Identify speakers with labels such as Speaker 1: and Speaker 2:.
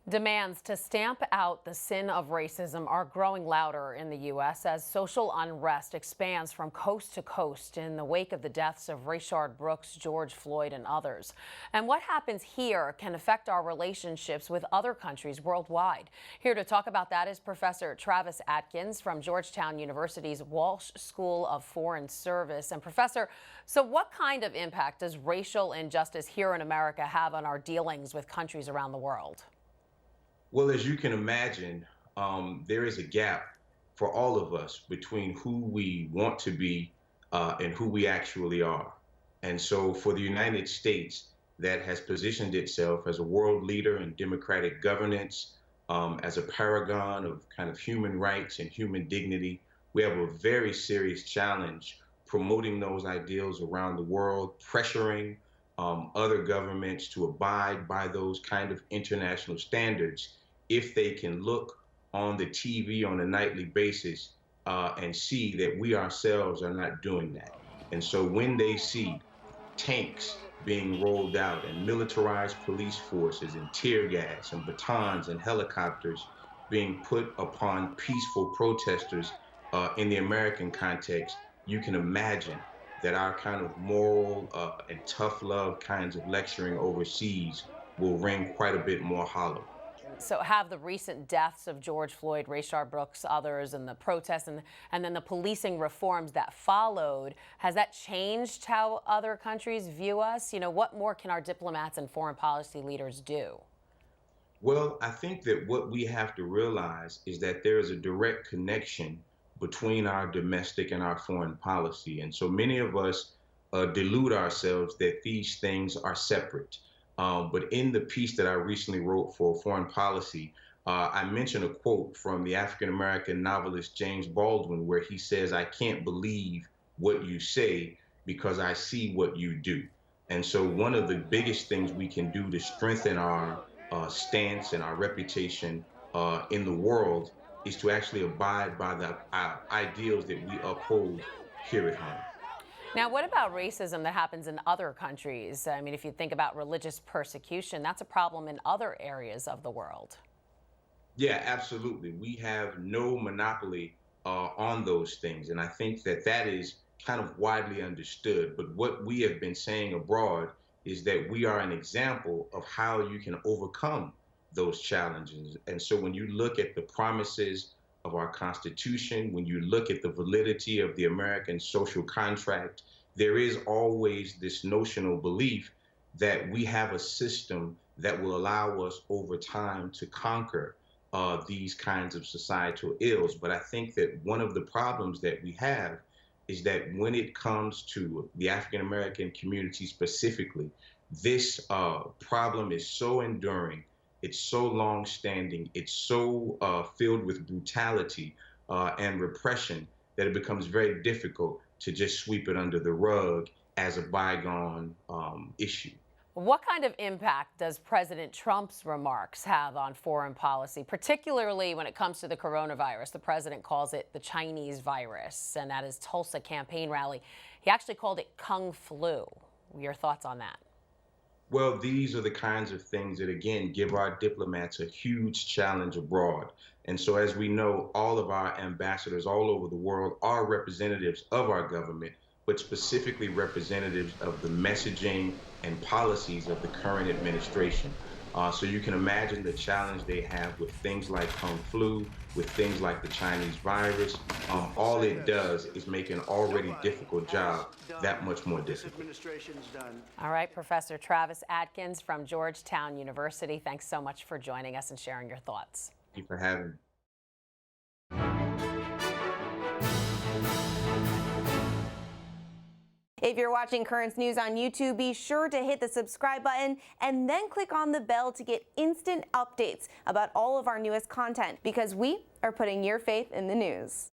Speaker 1: Demands to stamp out the sin of racism are growing louder in the U.S. as social unrest expands from coast to coast in the wake of the deaths of Rayshard Brooks, George Floyd, and others. And what happens here can affect our relationships with other countries worldwide. Here to talk about that is Professor Travis Adkins from Georgetown University's Walsh School of Foreign Service. And Professor, so what kind of impact does racial injustice here in America have on our dealings with countries around the world?
Speaker 2: Well, as you can imagine, there is a gap for all of us between who we want to be and who we actually are. And so for the United States, that has positioned itself as a world leader in democratic governance, as a paragon of kind of human rights and human dignity, we have a very serious challenge promoting those ideals around the world, pressuring other governments to abide by those kind of international standards if they can look on the TV on a nightly basis and see that we ourselves are not doing that. And so when they see tanks being rolled out and militarized police forces and tear gas and batons and helicopters being put upon peaceful protesters in the American context, you can imagine that our kind of moral and tough love kinds of lecturing overseas will ring quite a bit more hollow.
Speaker 1: So have the recent deaths of George Floyd, Rayshard Brooks, others, and the protests and then the policing reforms that followed, has that changed how other countries view us? You know, what more can our diplomats and foreign policy leaders do?
Speaker 2: Well, I think that what we have to realize is that there is a direct connection between our domestic and our foreign policy. And so many of us delude ourselves that these things are separate. But in the piece that I recently wrote for Foreign Policy, I mentioned a quote from the African-American novelist James Baldwin, where he says, "I can't believe what you say because I see what you do." And so one of the biggest things we can do to strengthen our stance and our reputation in the world is to actually abide by the ideals that we uphold here at home.
Speaker 1: Now, what about racism that happens in other countries? I mean, if you think about religious persecution, that's a problem in other areas of the world.
Speaker 2: Yeah, absolutely. We have no monopoly on those things. And I think that that is kind of widely understood. But what we have been saying abroad is that we are an example of how you can overcome those challenges. And so when you look at the promises of our Constitution, when you look at the validity of the American social contract, there is always this notional belief that we have a system that will allow us over time to conquer these kinds of societal ills. But I think that one of the problems that we have is that when it comes to the African American community specifically, this problem is so enduring, it's so long-standing, it's so filled with brutality and repression that it becomes very difficult to just sweep it under the rug as a bygone issue.
Speaker 1: What kind of impact does President Trump's remarks have on foreign policy, particularly when it comes to the coronavirus? The president calls it the Chinese virus, and at his Tulsa campaign rally, he actually called it Kung Flu. Your thoughts on that?
Speaker 2: Well, these are the kinds of things that, again, give our diplomats a huge challenge abroad. And so, as we know, all of our ambassadors all over the world are representatives of our government, but specifically representatives of the messaging and policies of the current administration. So you can imagine the challenge they have with things like Kung Flu, with things like the Chinese virus. All it does is make an already difficult job that much more difficult.
Speaker 1: All right, Professor Travis Adkins from Georgetown University, thanks so much for joining us and sharing your thoughts.
Speaker 2: Thank you for having me.
Speaker 3: If you're watching Currents News on YouTube, be sure to hit the subscribe button and then click on the bell to get instant updates about all of our newest content, because we are putting your faith in the news.